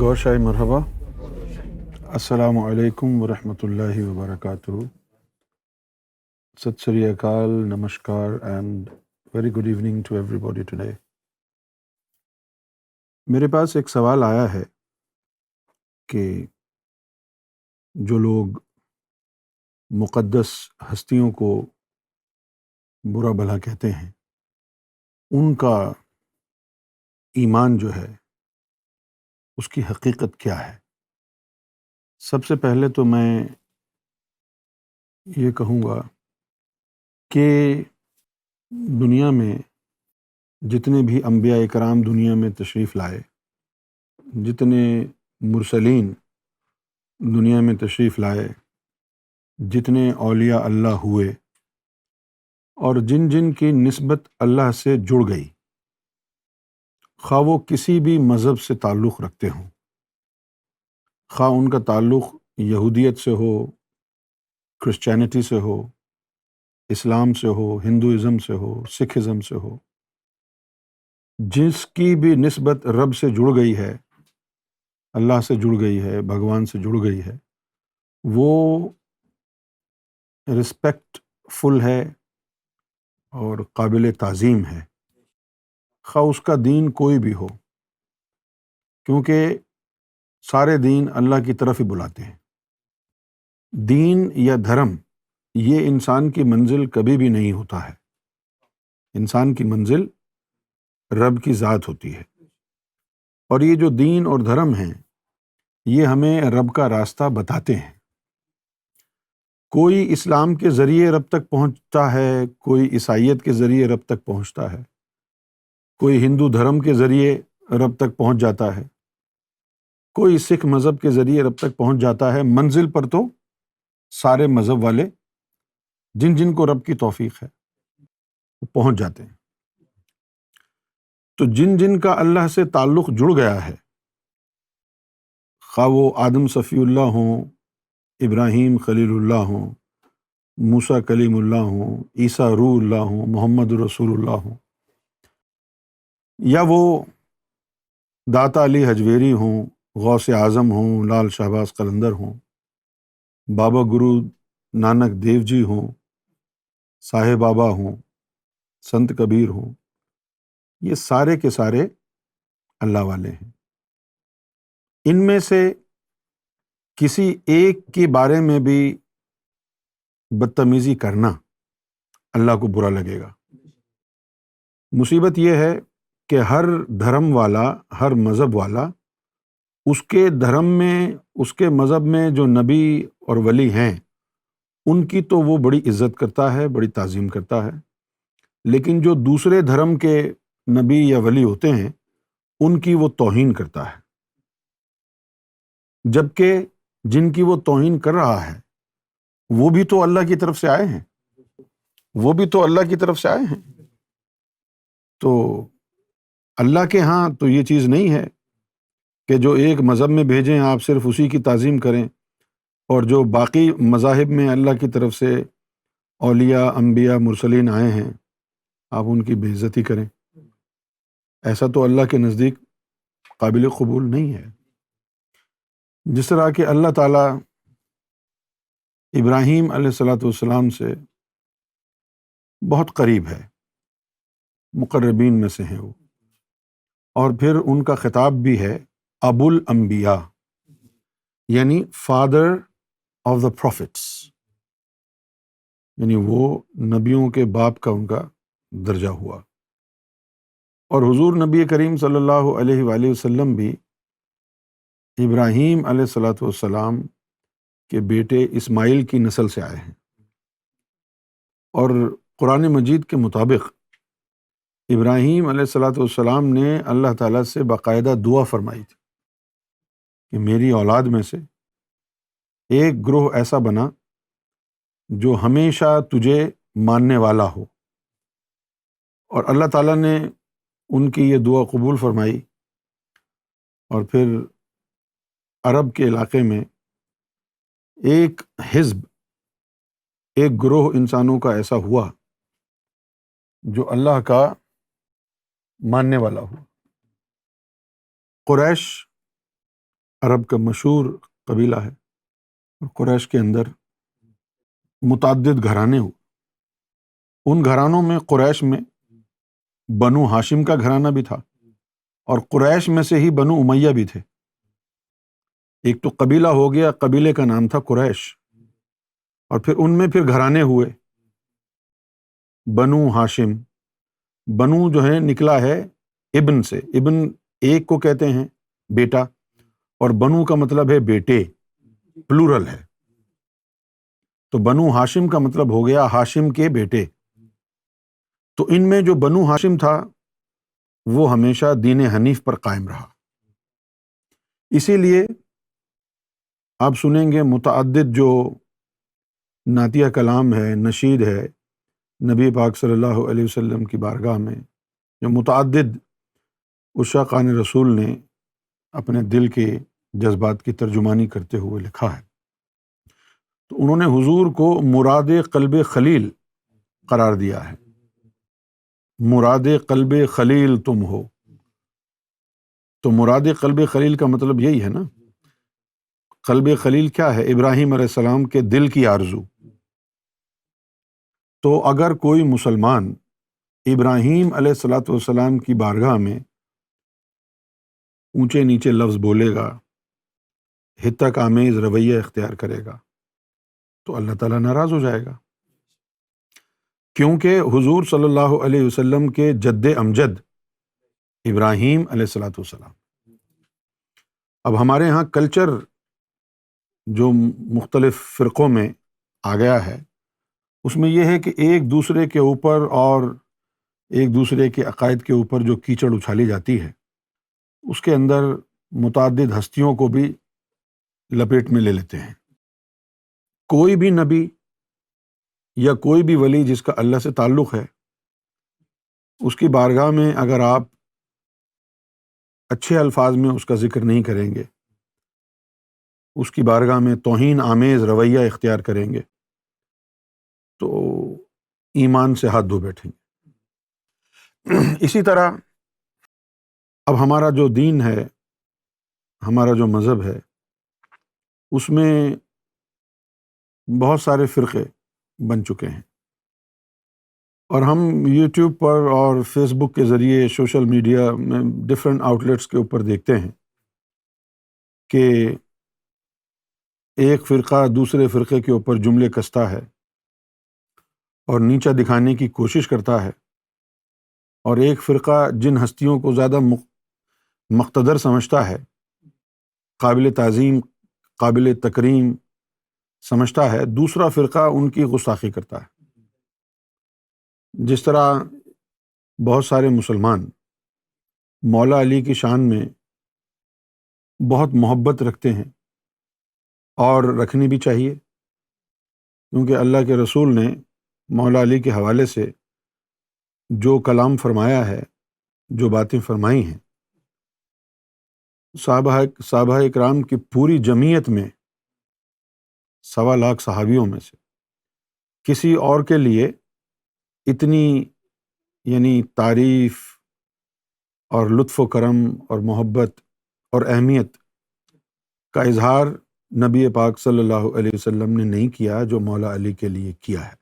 گور شاہی مرحبا، السلام علیکم ورحمۃ اللہ وبرکاتہ. ست سری اکال، نمشکار and very good evening to everybody today. میرے پاس ایک سوال آیا ہے کہ جو لوگ مقدس ہستیوں کو برا بھلا کہتے ہیں ان کا ایمان جو ہے اس کی حقیقت کیا ہے؟ سب سے پہلے تو میں یہ کہوں گا کہ دنیا میں جتنے بھی انبیاء کرام دنیا میں تشریف لائے، جتنے مرسلین دنیا میں تشریف لائے، جتنے اولیاء اللہ ہوئے اور جن جن کی نسبت اللہ سے جڑ گئی، خواہ وہ کسی بھی مذہب سے تعلق رکھتے ہوں، خواہ ان کا تعلق یہودیت سے ہو، کرسچینٹی سے ہو، اسلام سے ہو، ہندوازم سے ہو، سکھ ازم سے ہو، جس کی بھی نسبت رب سے جڑ گئی ہے، اللہ سے جڑ گئی ہے، بھگوان سے جڑ گئی ہے، وہ رسپیکٹ فل ہے اور قابل تعظیم ہے، خواہ اس کا دین کوئی بھی ہو، کیونکہ سارے دین اللہ کی طرف ہی بلاتے ہیں. دین یا دھرم یہ انسان کی منزل کبھی بھی نہیں ہوتا ہے. انسان کی منزل رب کی ذات ہوتی ہے، اور یہ جو دین اور دھرم ہیں یہ ہمیں رب کا راستہ بتاتے ہیں. کوئی اسلام کے ذریعے رب تک پہنچتا ہے، کوئی عیسائیت کے ذریعے رب تک پہنچتا ہے، کوئی ہندو دھرم کے ذریعے رب تک پہنچ جاتا ہے، کوئی سکھ مذہب کے ذریعے رب تک پہنچ جاتا ہے. منزل پر تو سارے مذہب والے جن جن کو رب کی توفیق ہے وہ پہنچ جاتے ہیں. تو جن جن کا اللہ سے تعلق جڑ گیا ہے، خواہ وہ آدم صفی اللہ ہوں، ابراہیم خلیل اللہ ہوں، موسیٰ کلیم اللہ ہوں، عیسیٰ روح اللہ ہوں، محمد رسول اللہ ہوں، یا وہ داتا علی حجویری ہوں، غوث اعظم ہوں، لال شہباز قلندر ہوں، بابا گرو نانک دیو جی ہوں، صاحب بابا ہوں، سنت کبیر ہوں، یہ سارے کے سارے اللہ والے ہیں. ان میں سے کسی ایک کے بارے میں بھی بدتمیزی کرنا اللہ کو برا لگے گا. مصیبت یہ ہے کہ ہر دھرم والا، ہر مذہب والا اس کے دھرم میں، اس کے مذہب میں جو نبی اور ولی ہیں ان کی تو وہ بڑی عزت کرتا ہے، بڑی تعظیم کرتا ہے، لیکن جو دوسرے دھرم کے نبی یا ولی ہوتے ہیں ان کی وہ توہین کرتا ہے. جبکہ جن کی وہ توہین کر رہا ہے وہ بھی تو اللہ کی طرف سے آئے ہیں، وہ بھی تو اللہ کی طرف سے آئے ہیں. تو اللہ کے ہاں تو یہ چیز نہیں ہے کہ جو ایک مذہب میں بھیجیں آپ صرف اسی کی تعظیم کریں، اور جو باقی مذاہب میں اللہ کی طرف سے اولیاء، انبیاء، مرسلین آئے ہیں آپ ان کی بے عزتی کریں. ایسا تو اللہ کے نزدیک قابل قبول نہیں ہے. جس طرح کہ اللہ تعالیٰ ابراہیم علیہ الصلاۃ والسلام سے بہت قریب ہے، مقربین میں سے ہیں وہ، اور پھر ان کا خطاب بھی ہے ابو الانبیاء، یعنی فادر آف دا پروفٹس، یعنی وہ نبیوں کے باپ کا ان کا درجہ ہوا. اور حضور نبی کریم صلی اللہ علیہ وآلہ وسلم بھی ابراہیم علیہ الصلاۃ والسلام کے بیٹے اسماعیل کی نسل سے آئے ہیں. اور قرآن مجید کے مطابق ابراہیم علیہ الصلاۃ والسلام نے اللہ تعالیٰ سے باقاعدہ دعا فرمائی تھی کہ میری اولاد میں سے ایک گروہ ایسا بنا جو ہمیشہ تجھے ماننے والا ہو. اور اللہ تعالیٰ نے ان کی یہ دعا قبول فرمائی، اور پھر عرب کے علاقے میں ایک حزب، ایک گروہ انسانوں کا ایسا ہوا جو اللہ کا ماننے والا ہوا. قریش عرب کا مشہور قبیلہ ہے، اور قریش کے اندر متعدد گھرانے ہوئے۔ ان گھرانوں میں قریش میں بنو ہاشم کا گھرانہ بھی تھا، اور قریش میں سے ہی بنو امیہ بھی تھے۔ ایک تو قبیلہ ہو گیا، قبیلے کا نام تھا قریش، اور پھر ان میں پھر گھرانے ہوئے، بنو ہاشم۔ بنو جو ہے نکلا ہے ابن سے، ابن ایک کو کہتے ہیں بیٹا، اور بنو کا مطلب ہے بیٹے، پلورل ہے، تو بنو ہاشم کا مطلب ہو گیا ہاشم کے بیٹے۔ تو ان میں جو بنو ہاشم تھا وہ ہمیشہ دین حنیف پر قائم رہا، اسی لیے آپ سنیں گے متعدد جو نعتیہ کلام ہے، نشید ہے، نبی پاک صلی اللہ علیہ وسلم کی بارگاہ میں جو متعدد عشاقان رسول نے اپنے دل کے جذبات کی ترجمانی کرتے ہوئے لکھا ہے، تو انہوں نے حضور کو مراد قلب خلیل قرار دیا ہے۔ مراد قلب خلیل تم ہو، تو مراد قلب خلیل کا مطلب یہی ہے نا۔ قلب خلیل کیا ہے؟ ابراہیم علیہ السلام کے دل کی آرزو۔ تو اگر کوئی مسلمان ابراہیم علیہ الصلوۃ والسلام کی بارگاہ میں اونچے نیچے لفظ بولے گا، ہتک آمیز رویہ اختیار کرے گا، تو اللہ تعالیٰ ناراض ہو جائے گا، کیونکہ حضور صلی اللہ علیہ وسلم کے جد امجد ابراہیم علیہ الصلوۃ والسلام۔ اب ہمارے ہاں کلچر جو مختلف فرقوں میں آ گیا ہے، اس میں یہ ہے کہ ایک دوسرے کے اوپر اور ایک دوسرے کے عقائد کے اوپر جو کیچڑ اچھالی جاتی ہے، اس کے اندر متعدد ہستیوں کو بھی لپیٹ میں لے لیتے ہیں۔ کوئی بھی نبی یا کوئی بھی ولی جس کا اللہ سے تعلق ہے، اس کی بارگاہ میں اگر آپ اچھے الفاظ میں اس کا ذکر نہیں کریں گے، اس کی بارگاہ میں توہین آمیز رویہ اختیار کریں گے، تو ایمان سے ہاتھ دھو بیٹھیں گے۔ اسی طرح اب ہمارا جو دین ہے، ہمارا جو مذہب ہے، اس میں بہت سارے فرقے بن چکے ہیں، اور ہم یوٹیوب پر اور فیس بک کے ذریعے سوشل میڈیا میں ڈفرینٹ آؤٹلیٹس کے اوپر دیکھتے ہیں کہ ایک فرقہ دوسرے فرقے کے اوپر جملے کستا ہے اور نیچا دکھانے کی کوشش کرتا ہے، اور ایک فرقہ جن ہستیوں کو زیادہ مقتدر سمجھتا ہے، قابل تعظیم قابل تکریم سمجھتا ہے، دوسرا فرقہ ان کی گستاخی کرتا ہے۔ جس طرح بہت سارے مسلمان مولا علی کی شان میں بہت محبت رکھتے ہیں، اور رکھنی بھی چاہیے، کیونکہ اللہ کے رسول نے مولا علی کے حوالے سے جو کلام فرمایا ہے، جو باتیں فرمائی ہیں، صحابہ اکرام کی پوری جمعیت میں 1.25 صحابیوں میں سے کسی اور کے لیے اتنی یعنی تعریف اور لطف و کرم اور محبت اور اہمیت کا اظہار نبی پاک صلی اللہ علیہ وسلم نے نہیں کیا جو مولا علی کے لیے کیا ہے۔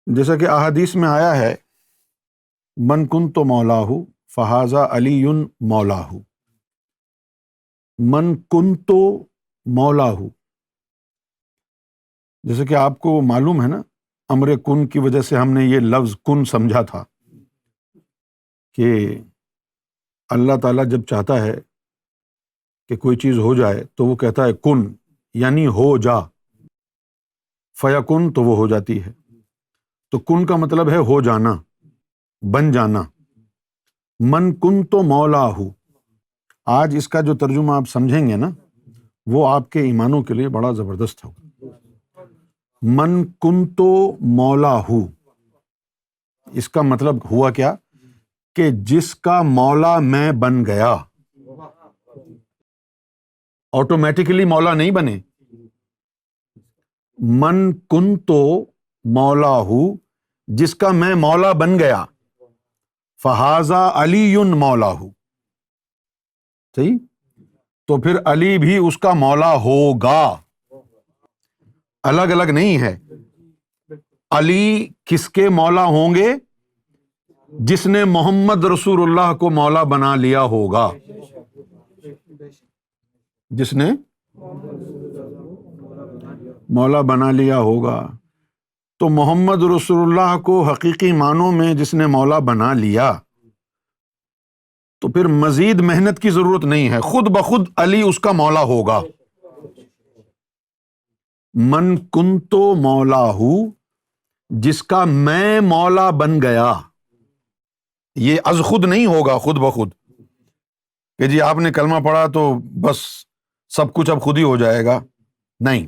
جیسا کہ احادیث میں آیا ہے، من کنت مولاہ فہذا علی مولاہ، من کنت مولاہ، جیسے کہ آپ کو معلوم ہے نا، امر کن کی وجہ سے ہم نے یہ لفظ کن سمجھا تھا کہ اللہ تعالیٰ جب چاہتا ہے کہ کوئی چیز ہو جائے تو وہ کہتا ہے کن، یعنی ہو جا، فیکن تو وہ ہو جاتی ہے۔ تو کن کا مطلب ہے ہو جانا، بن جانا۔ من کن تو مولا ہو، آج اس کا جو ترجمہ آپ سمجھیں گے نا، وہ آپ کے ایمانوں کے لیے بڑا زبردست ہوگا۔ من کن تو مولا ہو، اس کا مطلب ہوا کیا کہ جس کا مولا میں بن گیا۔ آٹومیٹیکلی مولا نہیں بنے، من کن تو مولا ہو، جس کا میں مولا بن گیا، فہذا علی مولا ہو، صحیح۔ تو پھر علی بھی اس کا مولا ہوگا، الگ الگ نہیں ہے۔ علی کس کے مولا ہوں گے؟ جس نے محمد رسول اللہ کو مولا بنا لیا ہوگا، جس نے مولا بنا لیا ہوگا۔ تو محمد رسول اللہ کو حقیقی معنوں میں جس نے مولا بنا لیا، تو پھر مزید محنت کی ضرورت نہیں ہے، خود بخود علی اس کا مولا ہوگا۔ من کنتو مولا ہوں، جس کا میں مولا بن گیا، یہ از خود نہیں ہوگا، خود بخود کہ جی آپ نے کلمہ پڑھا تو بس سب کچھ اب خود ہی ہو جائے گا، نہیں۔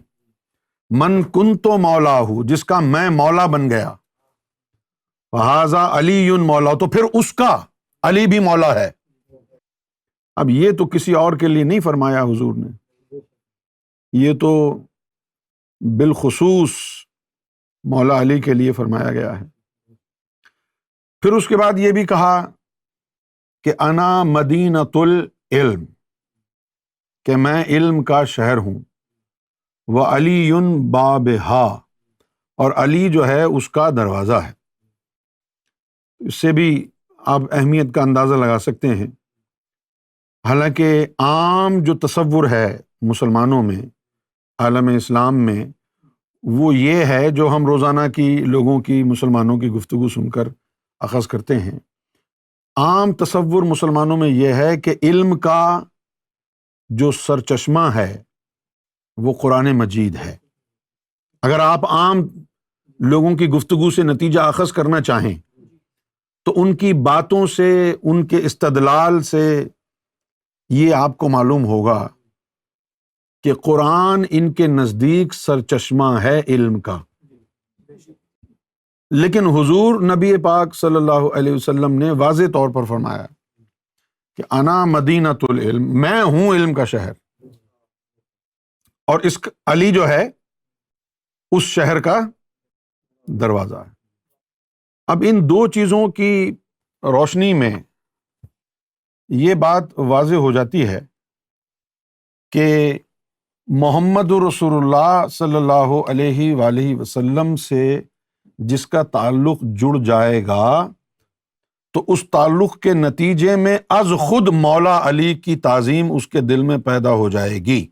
من کنتو مولا ہوں، جس کا میں مولا بن گیا، فہذا علی مولا، تو پھر اس کا علی بھی مولا ہے۔ اب یہ تو کسی اور کے لیے نہیں فرمایا حضور نے، یہ تو بالخصوص مولا علی کے لیے فرمایا گیا ہے۔ پھر اس کے بعد یہ بھی کہا کہ انا مدینۃ العلم، کہ میں علم کا شہر ہوں، وعلی بابہا، اور علی جو ہے اس کا دروازہ ہے۔ اس سے بھی آپ اہمیت کا اندازہ لگا سکتے ہیں۔ حالانکہ عام جو تصور ہے مسلمانوں میں، عالم اسلام میں، وہ یہ ہے جو ہم روزانہ کی لوگوں کی، مسلمانوں کی گفتگو سن کر اخذ کرتے ہیں۔ عام تصور مسلمانوں میں یہ ہے کہ علم کا جو سرچشمہ ہے وہ قرآن مجید ہے۔ اگر آپ عام لوگوں کی گفتگو سے نتیجہ اخذ کرنا چاہیں تو ان کی باتوں سے، ان کے استدلال سے یہ آپ کو معلوم ہوگا کہ قرآن ان کے نزدیک سرچشمہ ہے علم کا۔ لیکن حضور نبی پاک صلی اللہ علیہ وسلم نے واضح طور پر فرمایا کہ انا مدینۃ العلم، میں ہوں علم کا شہر، اور اس علی جو ہے اس شہر کا دروازہ ہے۔ اب ان دو چیزوں کی روشنی میں یہ بات واضح ہو جاتی ہے کہ محمد رسول اللہ صلی اللہ علیہ وآلہ وسلم سے جس کا تعلق جڑ جائے گا تو اس تعلق کے نتیجے میں از خود مولا علی کی تعظیم اس کے دل میں پیدا ہو جائے گی۔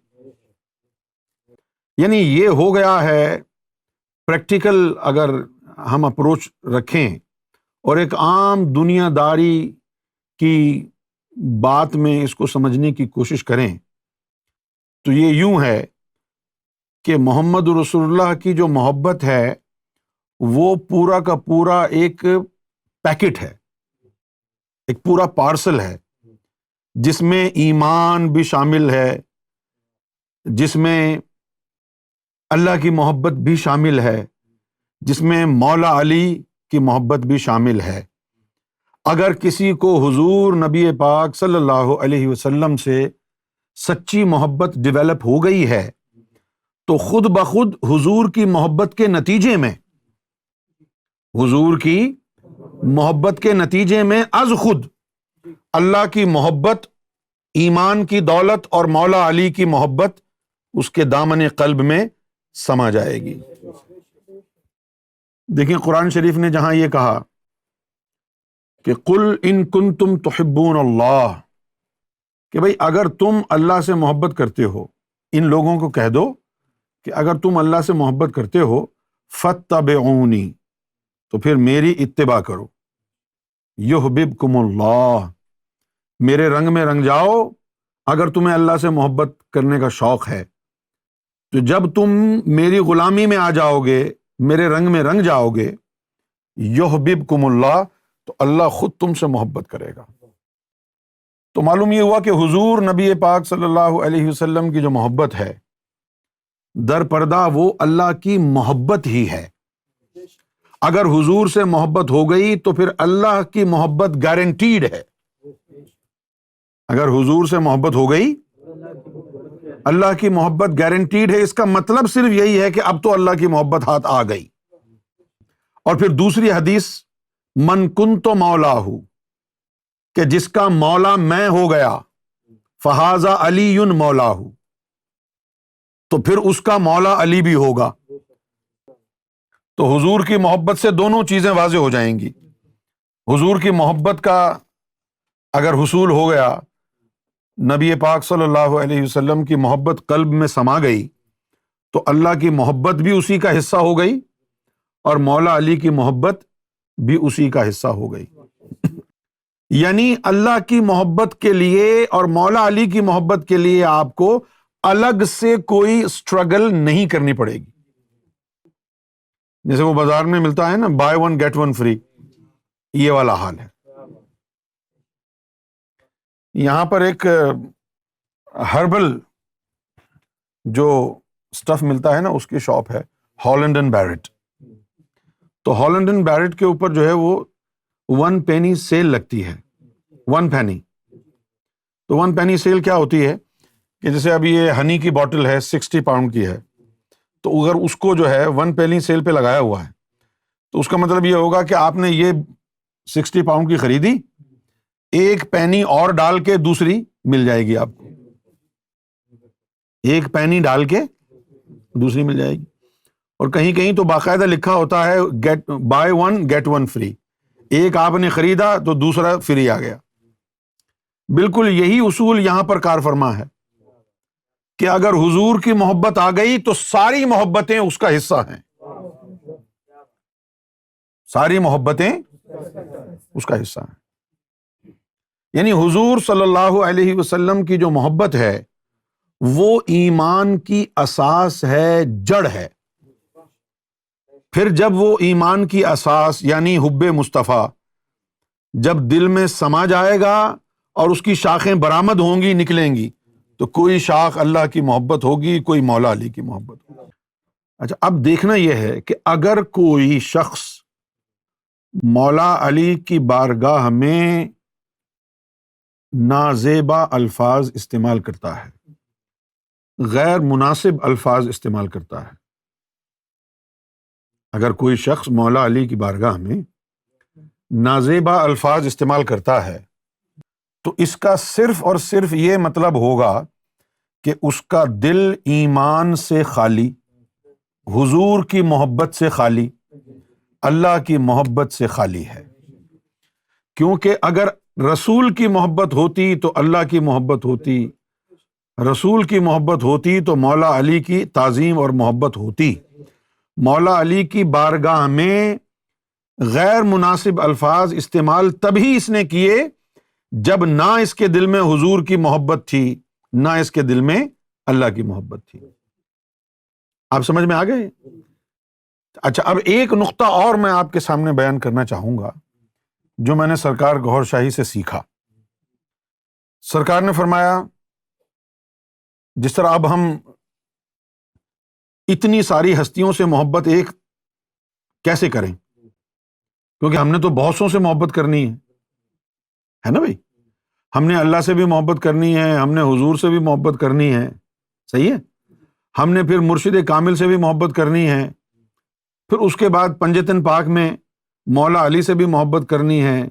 یعنی یہ ہو گیا ہے پریکٹیکل، اگر ہم اپروچ رکھیں اور ایک عام دنیا داری کی بات میں اس کو سمجھنے کی کوشش کریں تو یہ یوں ہے کہ محمد رسول اللہ کی جو محبت ہے وہ پورا کا پورا ایک پیکٹ ہے، ایک پورا پارسل ہے، جس میں ایمان بھی شامل ہے، جس میں اللہ کی محبت بھی شامل ہے، جس میں مولا علی کی محبت بھی شامل ہے۔ اگر کسی کو حضور نبی پاک صلی اللہ علیہ وسلم سے سچی محبت ڈیولپ ہو گئی ہے تو خود بخود حضور کی محبت کے نتیجے میں، حضور کی محبت کے نتیجے میں از خود اللہ کی محبت، ایمان کی دولت اور مولا علی کی محبت اس کے دامن قلب میں سما جائے گی۔ دیکھیں قرآن شریف نے جہاں یہ کہا کہ قل ان کنتم تحبون اللہ، کہ بھئی اگر تم اللہ سے محبت کرتے ہو، ان لوگوں کو کہہ دو کہ اگر تم اللہ سے محبت کرتے ہو فاتبعونی، تو پھر میری اتباع کرو، یحببکم اللہ، میرے رنگ میں رنگ جاؤ۔ اگر تمہیں اللہ سے محبت کرنے کا شوق ہے تو جب تم میری غلامی میں آ جاؤ گے، میرے رنگ میں رنگ جاؤ گے، یحببکم اللہ، تو اللہ خود تم سے محبت کرے گا۔ تو معلوم یہ ہوا کہ حضور نبی پاک صلی اللہ علیہ وسلم کی جو محبت ہے در پردہ وہ اللہ کی محبت ہی ہے۔ اگر حضور سے محبت ہو گئی تو پھر اللہ کی محبت گارنٹیڈ ہے۔ اگر حضور سے محبت ہو گئی، اللہ کی محبت گارنٹیڈ ہے۔ اس کا مطلب صرف یہی ہے کہ اب تو اللہ کی محبت ہاتھ آ گئی۔ اور پھر دوسری حدیث من کنت مولا ہوں، کہ جس کا مولا میں ہو گیا، فہذا علی مولاہ، تو پھر اس کا مولا علی بھی ہوگا۔ تو حضور کی محبت سے دونوں چیزیں واضح ہو جائیں گی۔ حضور کی محبت کا اگر حصول ہو گیا، نبی پاک صلی اللہ علیہ وسلم کی محبت قلب میں سما گئی، تو اللہ کی محبت بھی اسی کا حصہ ہو گئی، اور مولا علی کی محبت بھی اسی کا حصہ ہو گئی۔ یعنی اللہ کی محبت کے لیے اور مولا علی کی محبت کے لیے آپ کو الگ سے کوئی اسٹرگل نہیں کرنی پڑے گی۔ جیسے وہ بازار میں ملتا ہے نا، buy one get one free, یہ والا حال ہے۔ یہاں پر ایک ہربل جو سٹف ملتا ہے نا، اس کی شاپ ہے، ہالینڈ اینڈ بیرٹ۔ تو ہالینڈ اینڈ بیرٹ کے اوپر جو ہے وہ 1 penny سیل لگتی ہے، 1 penny۔ تو 1 penny سیل کیا ہوتی ہے کہ جیسے اب یہ ہنی کی بوٹل ہے، 60 پاؤنڈ کی ہے، تو اگر اس کو جو ہے 1 penny سیل پہ لگایا ہوا ہے، تو اس کا مطلب یہ ہوگا کہ آپ نے یہ 60 پاؤنڈ کی خریدی، 1 penny اور ڈال کے دوسری مل جائے گی آپ کو، 1 penny ڈال کے دوسری مل جائے گی۔ اور کہیں کہیں تو باقاعدہ لکھا ہوتا ہے buy one get one free, ایک آپ نے خریدا تو دوسرا فری آ گیا۔ بالکل یہی اصول یہاں پر کار فرما ہے کہ اگر حضور کی محبت آ گئی تو ساری محبتیں اس کا حصہ ہیں، ساری محبتیں اس کا حصہ ہیں۔ یعنی حضور صلی اللہ علیہ وسلم کی جو محبت ہے وہ ایمان کی اساس ہے، جڑ ہے۔ پھر جب وہ ایمان کی اساس یعنی حب مصطفیٰ جب دل میں سما جائے گا اور اس کی شاخیں برآمد ہوں گی، نکلیں گی، تو کوئی شاخ اللہ کی محبت ہوگی، کوئی مولا علی کی محبت ہوگی۔ اچھا، اب دیکھنا یہ ہے کہ اگر کوئی شخص مولا علی کی بارگاہ میں نازیبا الفاظ استعمال کرتا ہے، غیر مناسب الفاظ استعمال کرتا ہے، اگر کوئی شخص مولا علی کی بارگاہ میں نازیبا الفاظ استعمال کرتا ہے، تو اس کا صرف اور صرف یہ مطلب ہوگا کہ اس کا دل ایمان سے خالی، حضور کی محبت سے خالی، اللہ کی محبت سے خالی ہے۔ کیونکہ اگر رسول کی محبت ہوتی تو اللہ کی محبت ہوتی، رسول کی محبت ہوتی تو مولا علی کی تعظیم اور محبت ہوتی۔ مولا علی کی بارگاہ میں غیر مناسب الفاظ استعمال تبھی اس نے کیے جب نہ اس کے دل میں حضور کی محبت تھی، نہ اس کے دل میں اللہ کی محبت تھی۔ آپ سمجھ میں آ گئے؟ اچھا، اب ایک نقطہ اور میں آپ کے سامنے بیان کرنا چاہوں گا جو میں نے سرکار گوھر شاہی سے سیکھا۔ سرکار نے فرمایا، جس طرح اب ہم اتنی ساری ہستیوں سے محبت ایک کیسے کریں، کیونکہ ہم نے تو بہت سو سے محبت کرنی ہے نا بھائی، ہم نے اللہ سے بھی محبت کرنی ہے، ہم نے حضور سے بھی محبت کرنی ہے، صحیح ہے، ہم نے پھر مرشد کامل سے بھی محبت کرنی ہے، پھر اس کے بعد پنجتن پاک میں مولا علی سے بھی محبت کرنی ہے،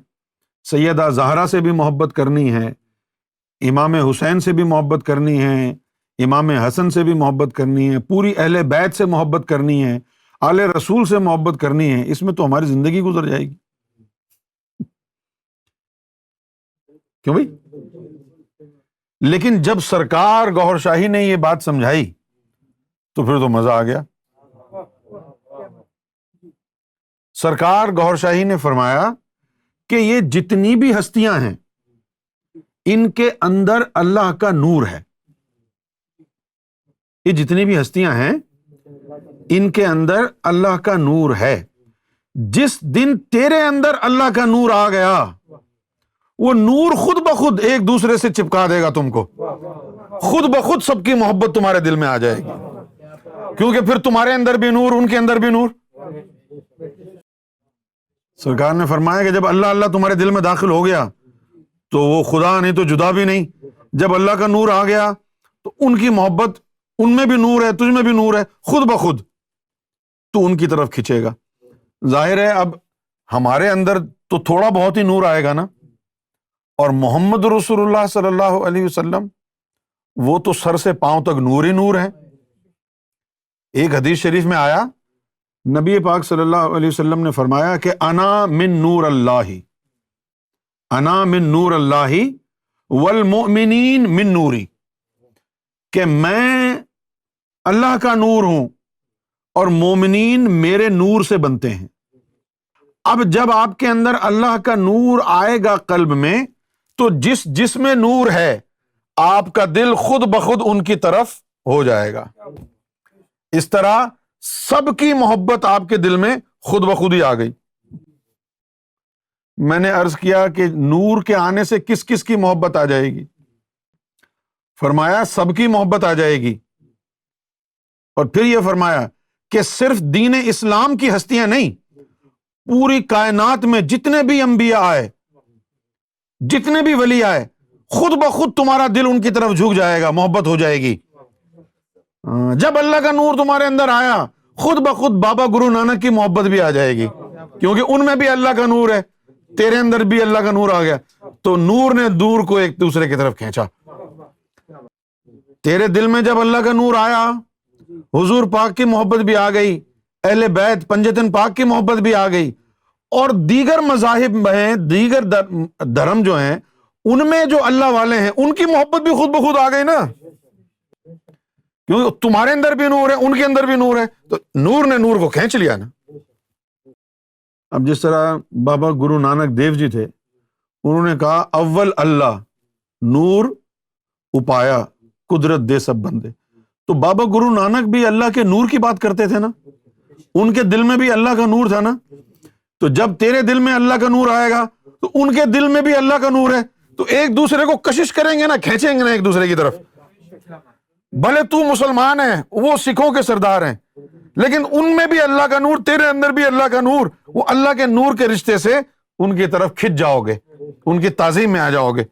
سیدہ زہرا سے بھی محبت کرنی ہے، امام حسین سے بھی محبت کرنی ہے، امام حسن سے بھی محبت کرنی ہے، پوری اہل بیت سے محبت کرنی ہے، آل رسول سے محبت کرنی ہے۔ اس میں تو ہماری زندگی گزر جائے گی، کیوں بھائی؟ لیکن جب سرکار گوھر شاہی نے یہ بات سمجھائی تو پھر تو مزہ آ گیا۔ سرکار گوھر شاہی نے فرمایا کہ یہ جتنی بھی ہستیاں ہیں ان کے اندر اللہ کا نور ہے، یہ جتنی بھی ہستیاں ہیں ان کے اندر اللہ کا نور ہے۔ جس دن تیرے اندر اللہ کا نور آ گیا، وہ نور خود بخود ایک دوسرے سے چپکا دے گا تم کو، خود بخود سب کی محبت تمہارے دل میں آ جائے گی، کیونکہ پھر تمہارے اندر بھی نور، ان کے اندر بھی نور۔ سرکار نے فرمایا کہ جب اللہ اللہ تمہارے دل میں داخل ہو گیا تو وہ خدا نہیں تو جدا بھی نہیں۔ جب اللہ کا نور آ گیا تو ان کی محبت، ان میں بھی نور ہے، تجھ میں بھی نور ہے، خود بخود تو ان کی طرف کھنچے گا۔ ظاہر ہے اب ہمارے اندر تو تھوڑا بہت ہی نور آئے گا نا، اور محمد رسول اللہ صلی اللہ علیہ وسلم وہ تو سر سے پاؤں تک نور ہی نور ہے۔ ایک حدیث شریف میں آیا، نبی پاک صلی اللہ علیہ وسلم نے فرمایا کہ انا من نور اللہ، انا من نور اللہ والمؤمنین من نوری، کہ میں اللہ کا نور ہوں اور مومنین میرے نور سے بنتے ہیں۔ اب جب آپ کے اندر اللہ کا نور آئے گا قلب میں، تو جس میں نور ہے آپ کا دل خود بخود ان کی طرف ہو جائے گا۔ اس طرح سب کی محبت آپ کے دل میں خود بخود ہی آ گئی۔ میں نے عرض کیا کہ نور کے آنے سے کس کس کی محبت آ جائے گی؟ فرمایا سب کی محبت آ جائے گی۔ اور پھر یہ فرمایا کہ صرف دین اسلام کی ہستیاں نہیں، پوری کائنات میں جتنے بھی انبیاء آئے، جتنے بھی ولی آئے، خود بخود تمہارا دل ان کی طرف جھک جائے گا، محبت ہو جائے گی۔ جب اللہ کا نور تمہارے اندر آیا، خود بخود بابا گرو نانک کی محبت بھی آ جائے گی، کیونکہ ان میں بھی اللہ کا نور ہے، تیرے اندر بھی اللہ کا نور آ گیا، تو نور نے دور کو ایک دوسرے کی طرف کھینچا۔ تیرے دل میں جب اللہ کا نور آیا، حضور پاک کی محبت بھی آ گئی، اہل بیت پنجتن پاک کی محبت بھی آ گئی، اور دیگر مذاہب ہیں، دیگر دھرم جو ہیں، ان میں جو اللہ والے ہیں ان کی محبت بھی خود بخود آ گئی نا، کیونکہ تمہارے اندر بھی نور ہے، ان کے اندر بھی نور ہے، تو نور نے نور کو کھینچ لیا نا۔ اب جس طرح بابا گرو نانک دیو جی تھے، انہوں نے کہا اول اللہ نور اپایا قدرت دے سب بندے، تو بابا گرو نانک بھی اللہ کے نور کی بات کرتے تھے نا، ان کے دل میں بھی اللہ کا نور تھا نا۔ تو جب تیرے دل میں اللہ کا نور آئے گا تو ان کے دل میں بھی اللہ کا نور ہے، تو ایک دوسرے کو کشش کریں گے نا، کھینچیں گے نا ایک دوسرے کی طرف۔ بھلے تو مسلمان ہے، وہ سکھوں کے سردار ہیں، لیکن ان میں بھی اللہ کا نور، تیرے اندر بھی اللہ کا نور، وہ اللہ کے نور کے رشتے سے ان کی طرف کھنچ جاؤ گے، ان کی تعظیم میں آ جاؤ گے۔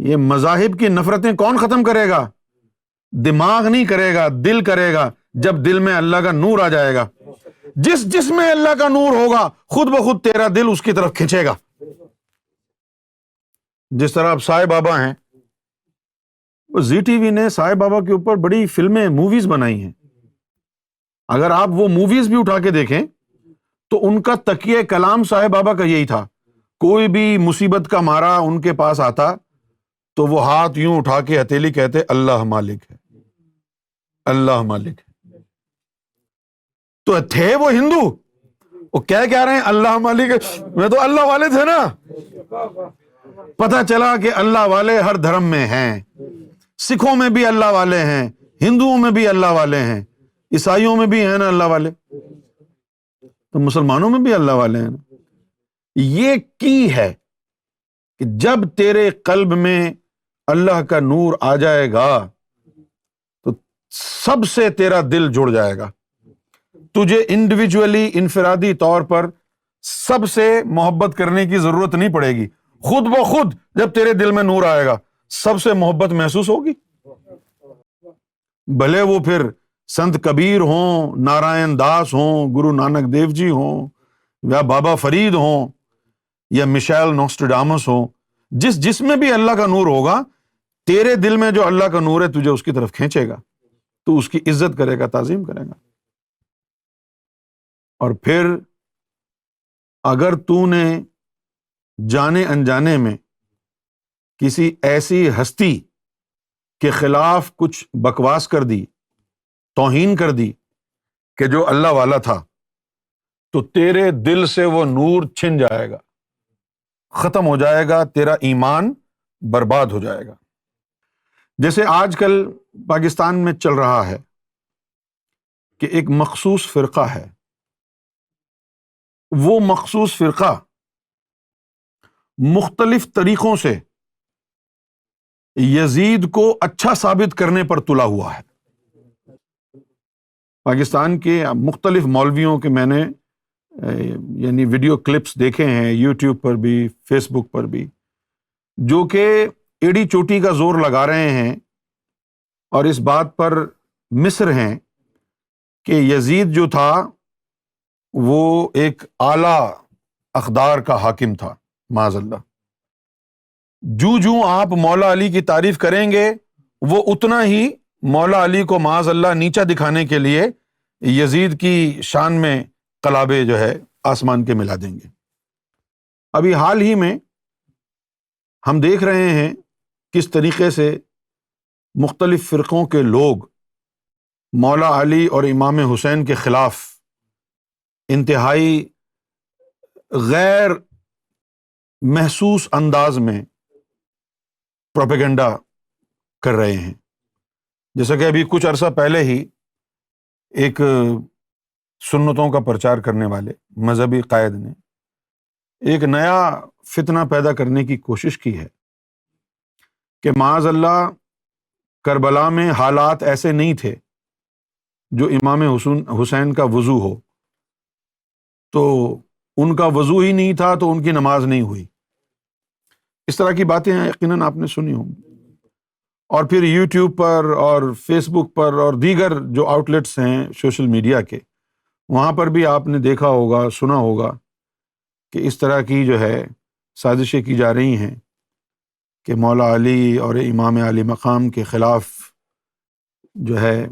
یہ مذاہب کی نفرتیں کون ختم کرے گا؟ دماغ نہیں کرے گا، دل کرے گا۔ جب دل میں اللہ کا نور آ جائے گا، جس میں اللہ کا نور ہوگا، خود بخود تیرا دل اس کی طرف کھنچے گا۔ جس طرح اب سائے بابا ہیں، زی ٹی وی نے سائے بابا کے اوپر بڑی فلمیں، موویز بنائی ہیں۔ اگر آپ وہ موویز بھی اٹھا کے دیکھیں تو ان کا تکیہ کلام سائے بابا کا یہی تھا۔ کوئی بھی مصیبت کا مارا ان کے پاس آتا تو وہ ہاتھ یوں اٹھا کے ہتھیلی کہتے اللہ مالک ہے، اللہ مالک ہے۔ تو تھے وہ ہندو، وہ کیا رہے ہیں؟ اللہ مالک ہے، میں تو اللہ والے تھے نا۔ پتہ چلا کہ اللہ والے ہر دھرم میں ہیں، سکھوں میں بھی اللہ والے ہیں، ہندوؤں میں بھی اللہ والے ہیں، عیسائیوں میں بھی ہیں نا اللہ والے، تو مسلمانوں میں بھی اللہ والے ہیں نا۔ یہ کی ہے کہ جب تیرے قلب میں اللہ کا نور آ جائے گا تو سب سے تیرا دل جڑ جائے گا، تجھے انڈیویجولی، انفرادی طور پر سب سے محبت کرنے کی ضرورت نہیں پڑے گی۔ خود بخود جب تیرے دل میں نور آئے گا، سب سے محبت محسوس ہوگی۔ بھلے وہ پھر سنت کبیر ہوں، نارائن داس ہوں، گرو نانک دیو جی ہوں، یا بابا فرید ہوں، یا مشیل نوسٹرڈامس ہوں، جس میں بھی اللہ کا نور ہوگا، تیرے دل میں جو اللہ کا نور ہے تجھے اس کی طرف کھینچے گا، تو اس کی عزت کرے گا، تعظیم کرے گا۔ اور پھر اگر تو نے جانے انجانے میں کسی ایسی ہستی کے خلاف کچھ بکواس کر دی، توہین کر دی کہ جو اللہ والا تھا، تو تیرے دل سے وہ نور چھن جائے گا، ختم ہو جائے گا، تیرا ایمان برباد ہو جائے گا۔ جیسے آج کل پاکستان میں چل رہا ہے کہ ایک مخصوص فرقہ ہے، وہ مخصوص فرقہ مختلف طریقوں سے یزید کو اچھا ثابت کرنے پر تلا ہوا ہے۔ پاکستان کے مختلف مولویوں کے میں نے یعنی ویڈیو کلپس دیکھے ہیں، یوٹیوب پر بھی، فیس بک پر بھی، جو کہ ایڑی چوٹی کا زور لگا رہے ہیں اور اس بات پر مصر ہیں کہ یزید جو تھا وہ ایک اعلیٰ اقدار کا حاکم تھا، معاذ اللہ۔ جو جو آپ مولا علی کی تعریف کریں گے وہ اتنا ہی مولا علی کو معاذ اللہ نیچا دکھانے کے لیے یزید کی شان میں قلابے جو ہے آسمان کے ملا دیں گے۔ ابھی حال ہی میں ہم دیکھ رہے ہیں کس طریقے سے مختلف فرقوں کے لوگ مولا علی اور امام حسین کے خلاف انتہائی غیر محسوس انداز میں پروپیگنڈا کر رہے ہیں۔ جیسا کہ ابھی کچھ عرصہ پہلے ہی ایک سنتوں کا پرچار کرنے والے مذہبی قائد نے ایک نیا فتنہ پیدا کرنے کی کوشش کی ہے کہ معاذ اللہ کربلا میں حالات ایسے نہیں تھے جو امام حسین کا وضو ہو، تو ان کا وضو ہی نہیں تھا تو ان کی نماز نہیں ہوئی۔ اس طرح کی باتیں یقیناً آپ نے سنی ہوں گی، اور پھر یوٹیوب پر اور فیس بک پر اور دیگر جو آؤٹ لیٹس ہیں سوشل میڈیا کے، وہاں پر بھی آپ نے دیکھا ہوگا، سنا ہوگا کہ اس طرح کی جو ہے سازشیں کی جا رہی ہیں کہ مولا علی اور امام علی مقام کے خلاف جو ہے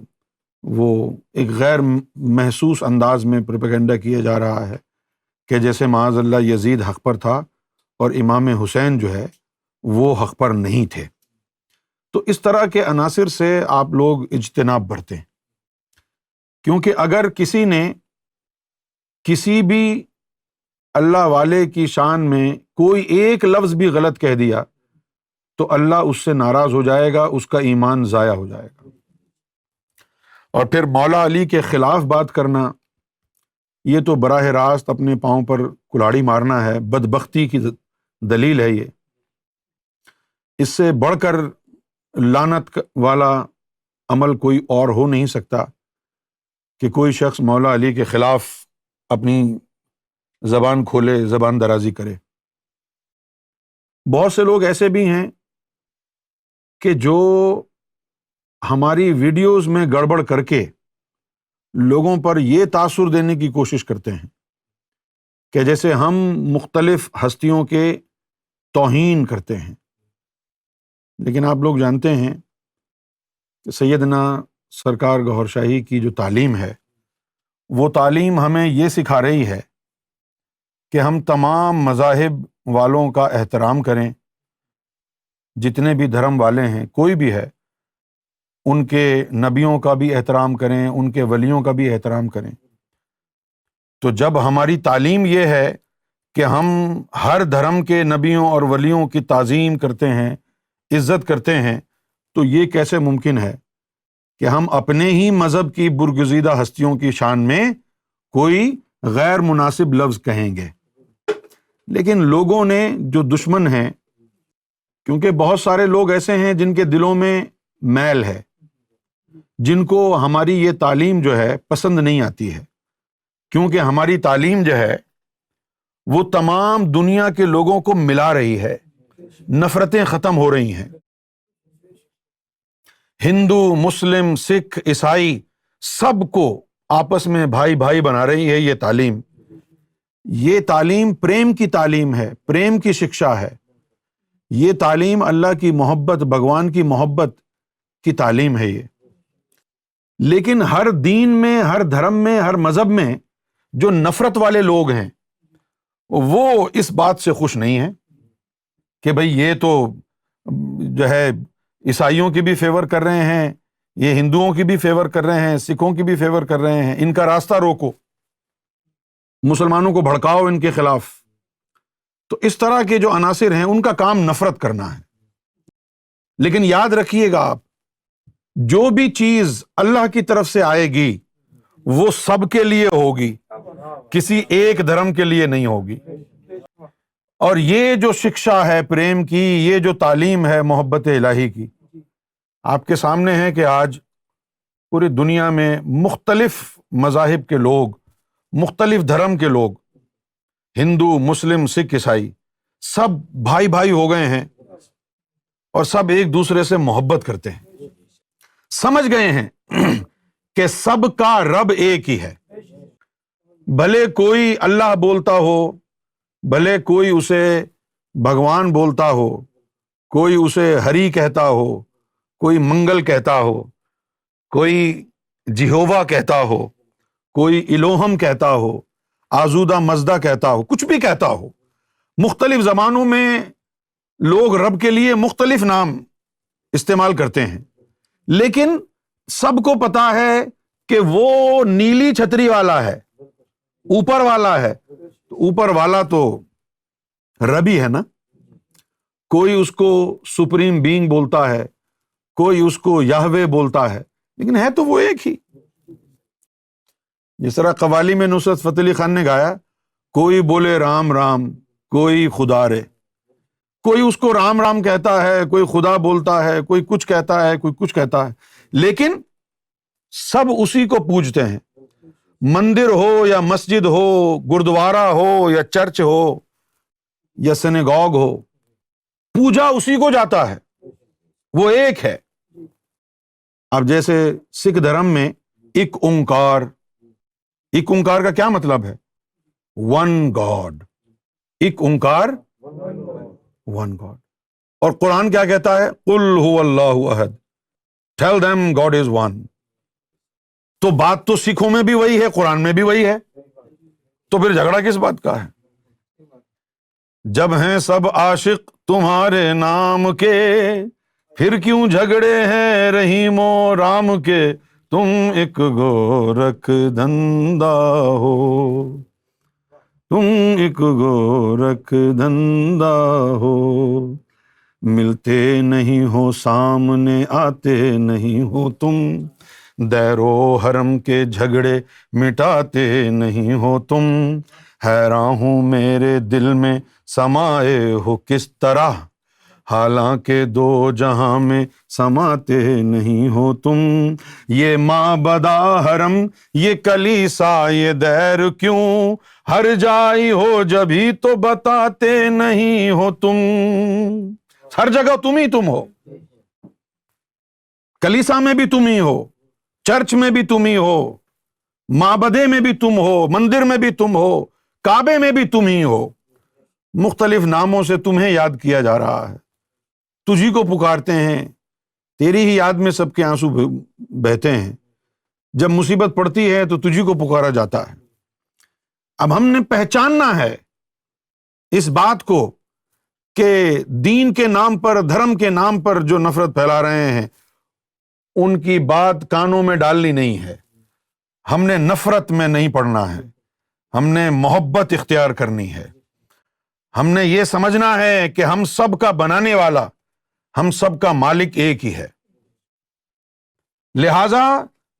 وہ ایک غیر محسوس انداز میں پروپیگنڈا کیا جا رہا ہے کہ جیسے معاذ اللہ یزید حق پر تھا اور امام حسین جو ہے وہ حق پر نہیں تھے۔ تو اس طرح کے عناصر سے آپ لوگ اجتناب برتیں، کیونکہ اگر کسی نے کسی بھی اللہ والے کی شان میں کوئی ایک لفظ بھی غلط کہہ دیا تو اللہ اس سے ناراض ہو جائے گا، اس کا ایمان ضائع ہو جائے گا۔ اور پھر مولا علی کے خلاف بات کرنا، یہ تو براہ راست اپنے پاؤں پر کلاڑی مارنا ہے، بدبختی کی دلیل ہے۔ یہ اس سے بڑھ کر لعنت والا عمل کوئی اور ہو نہیں سکتا کہ کوئی شخص مولا علی کے خلاف اپنی زبان کھولے، زبان درازی کرے۔ بہت سے لوگ ایسے بھی ہیں کہ جو ہماری ویڈیوز میں گڑبڑ کر کے لوگوں پر یہ تاثر دینے کی کوشش کرتے ہیں کہ جیسے ہم مختلف ہستیوں کے توہین کرتے ہیں۔ لیکن آپ لوگ جانتے ہیں کہ سیدنا سرکار گوھر شاہی کی جو تعلیم ہے، وہ تعلیم ہمیں یہ سکھا رہی ہے کہ ہم تمام مذاہب والوں کا احترام کریں، جتنے بھی دھرم والے ہیں، کوئی بھی ہے، ان کے نبیوں کا بھی احترام کریں، ان کے ولیوں کا بھی احترام کریں۔ تو جب ہماری تعلیم یہ ہے کہ ہم ہر دھرم کے نبیوں اور ولیوں کی تعظیم کرتے ہیں، عزت کرتے ہیں، تو یہ کیسے ممکن ہے کہ ہم اپنے ہی مذہب کی برگزیدہ ہستیوں کی شان میں کوئی غیر مناسب لفظ کہیں گے؟ لیکن لوگوں نے جو دشمن ہیں، کیونکہ بہت سارے لوگ ایسے ہیں جن کے دلوں میں میل ہے، جن کو ہماری یہ تعلیم جو ہے پسند نہیں آتی ہے، کیونکہ ہماری تعلیم جو ہے وہ تمام دنیا کے لوگوں کو ملا رہی ہے، نفرتیں ختم ہو رہی ہیں۔ ہندو، مسلم، سکھ، عیسائی سب کو آپس میں بھائی بھائی بنا رہی ہے یہ تعلیم۔ یہ تعلیم پریم کی تعلیم ہے، پریم کی شکشا ہے۔ یہ تعلیم اللہ کی محبت، بھگوان کی محبت کی تعلیم ہے یہ۔ لیکن ہر دین میں، ہر دھرم میں، ہر مذہب میں جو نفرت والے لوگ ہیں وہ اس بات سے خوش نہیں ہیں کہ بھئی یہ تو جو ہے عیسائیوں کی بھی فیور کر رہے ہیں، یہ ہندوؤں کی بھی فیور کر رہے ہیں، سکھوں کی بھی فیور کر رہے ہیں، ان کا راستہ روکو، مسلمانوں کو بھڑکاؤ ان کے خلاف۔ تو اس طرح کے جو عناصر ہیں ان کا کام نفرت کرنا ہے۔ لیکن یاد رکھیے گا، آپ جو بھی چیز اللہ کی طرف سے آئے گی وہ سب کے لیے ہوگی، کسی ایک دھرم کے لیے نہیں ہوگی۔ اور یہ جو شکشا ہے پریم کی، یہ جو تعلیم ہے محبت الہی کی، آپ کے سامنے ہے کہ آج پوری دنیا میں مختلف مذاہب کے لوگ، مختلف دھرم کے لوگ، ہندو، مسلم، سکھ، عیسائی، سب بھائی بھائی ہو گئے ہیں اور سب ایک دوسرے سے محبت کرتے ہیں، سمجھ گئے ہیں کہ سب کا رب ایک ہی ہے۔ بھلے کوئی اللہ بولتا ہو، بھلے کوئی اسے بھگوان بولتا ہو، کوئی اسے ہری کہتا ہو، کوئی منگل کہتا ہو، کوئی جہووا کہتا ہو، کوئی الوہم کہتا ہو، آزودہ مزدہ کہتا ہو، کچھ بھی کہتا ہو، مختلف زبانوں میں لوگ رب کے لیے مختلف نام استعمال کرتے ہیں، لیکن سب کو پتا ہے کہ وہ نیلی چھتری والا ہے، اوپر والا ہے، تو اوپر والا تو رب ہی ہے نا۔ کوئی اس کو سپریم بینگ بولتا ہے، کوئی اس کو یہوے بولتا ہے، لیکن ہے تو وہ ایک ہی۔ جس طرح قوالی میں نصرت فتح علی خان نے گایا، کوئی بولے رام رام کوئی خدا رے، کوئی اس کو رام رام کہتا ہے، کوئی خدا بولتا ہے، کوئی کچھ کہتا ہے، کوئی کچھ کہتا ہے، لیکن سب اسی کو پوجتے ہیں۔ مندر ہو یا مسجد ہو، گردوارہ ہو یا چرچ ہو یا سینیگوگ ہو، پوجا اسی کو جاتا ہے، وہ ایک ہے۔ اب جیسے سکھ دھرم میں ایک اومکار، ایک اومکار کا کیا مطلب ہے؟ ون گاڈ، ایک اومکار ون گاڈ۔ اور قرآن کیا کہتا ہے؟ قل هو اللہ احد، tell them God is one۔ تو بات تو سکھوں میں بھی وہی ہے، قرآن میں بھی وہی ہے، تو پھر جھگڑا کس بات کا ہے؟ جب ہیں سب عاشق تمہارے نام کے، پھر کیوں جھگڑے ہیں رحیم و رام کے، تم ایک گورکھ دھندا ہو، تم ایک گورکھ دھندا ہو، ملتے نہیں ہو سامنے آتے نہیں ہو تم، دیر و حرم کے جھگڑے مٹاتے نہیں ہو تم، حیران ہوں میرے دل میں سمائے ہو کس طرح، حالانکہ دو جہاں میں سماتے نہیں ہو تم، یہ معبدہ حرم یہ کلیسا یہ دیر کیوں، ہر جائی ہو جبھی تو بتاتے نہیں ہو تم، ہر جگہ تم ہی تم ہو، کلیسا میں بھی تم ہی ہو، چرچ میں بھی تم ہی ہو، معبدے میں بھی تم ہو، مندر میں بھی تم ہو، کعبے میں بھی تم ہی ہو، مختلف ناموں سے تمہیں یاد کیا جا رہا ہے، تجھی کو پکارتے ہیں، تیری ہی یاد میں سب کے آنسو بہتے ہیں، جب مصیبت پڑتی ہے تو تجھی کو پکارا جاتا ہے۔ اب ہم نے پہچاننا ہے اس بات کو کہ دین کے نام پر، دھرم کے نام پر جو نفرت پھیلا رہے ہیں ان کی بات کانوں میں ڈالنی نہیں ہے، ہم نے نفرت میں نہیں پڑنا ہے، ہم نے محبت اختیار کرنی ہے، ہم نے یہ سمجھنا ہے کہ ہم سب کا بنانے والا، ہم سب کا مالک ایک ہی ہے۔ لہذا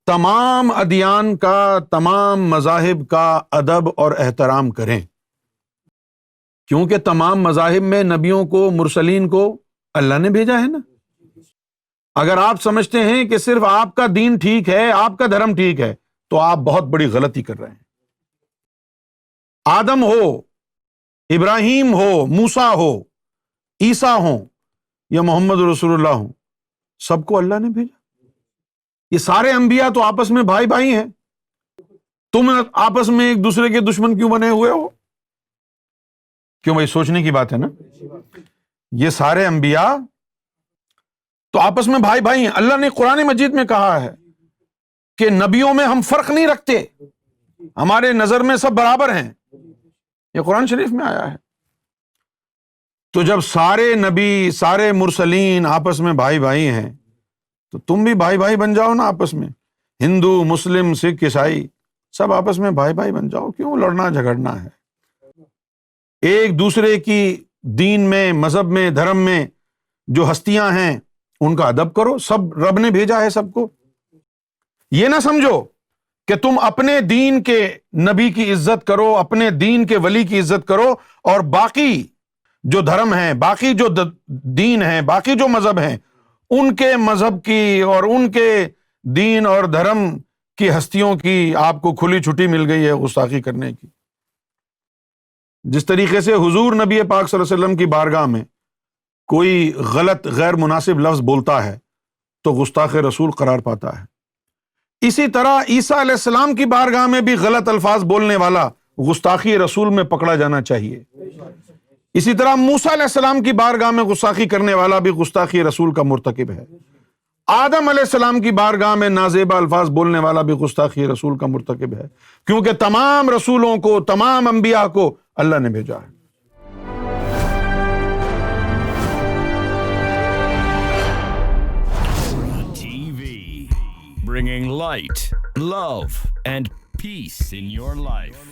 تمام ادیان کا، تمام مذاہب کا ادب اور احترام کریں، کیونکہ تمام مذاہب میں نبیوں کو، مرسلین کو اللہ نے بھیجا ہے نا۔ اگر آپ سمجھتے ہیں کہ صرف آپ کا دین ٹھیک ہے، آپ کا دھرم ٹھیک ہے، تو آپ بہت بڑی غلطی کر رہے ہیں۔ آدم ہو، ابراہیم ہو، موسیٰ ہو، عیسیٰ ہوں یا محمد رسول اللہ ہوں، سب کو اللہ نے بھیجا۔ یہ سارے انبیاء تو آپس میں بھائی بھائی ہیں، تم آپس میں ایک دوسرے کے دشمن کیوں بنے ہوئے ہو؟ کیوں بھائی، سوچنے کی بات ہے نا۔ یہ سارے انبیاء تو آپس میں بھائی بھائی ہیں۔ اللہ نے قرآن مجید میں کہا ہے کہ نبیوں میں ہم فرق نہیں رکھتے، ہمارے نظر میں سب برابر ہیں، یہ قرآن شریف میں آیا ہے۔ تو جب سارے نبی، سارے مرسلین آپس میں بھائی بھائی ہیں تو تم بھی بھائی بھائی بن جاؤ نا آپس میں، ہندو، مسلم، سکھ، عیسائی سب آپس میں بھائی بھائی بن جاؤ، کیوں لڑنا جھگڑنا ہے؟ ایک دوسرے کی دین میں، مذہب میں، دھرم میں جو ہستیاں ہیں ان کا ادب کرو، سب رب نے بھیجا ہے سب کو۔ یہ نہ سمجھو کہ تم اپنے دین کے نبی کی عزت کرو، اپنے دین کے ولی کی عزت کرو، اور باقی جو دھرم ہیں، باقی جو دین ہیں، باقی جو مذہب ہیں، ان کے مذہب کی اور ان کے دین اور دھرم کی ہستیوں کی آپ کو کھلی چھٹی مل گئی ہے گستاخی کرنے کی۔ جس طریقے سے حضور نبی پاک صلی اللہ علیہ وسلم کی بارگاہ میں کوئی غلط، غیر مناسب لفظ بولتا ہے تو گستاخ رسول قرار پاتا ہے، اسی طرح عیسیٰ علیہ السلام کی بارگاہ میں بھی غلط الفاظ بولنے والا گستاخی رسول میں پکڑا جانا چاہیے۔ اسی طرح موسیٰ علیہ السلام کی بارگاہ میں گستاخی کرنے والا بھی گستاخی رسول کا مرتکب ہے. آدم علیہ السلام کی بارگاہ میں نازیبا الفاظ بولنے والا بھی گستاخی رسول کا مرتکب ہے، کیونکہ تمام رسولوں کو، تمام انبیاء کو اللہ نے بھیجا ہے. TV, bringing light, love, and peace in your life.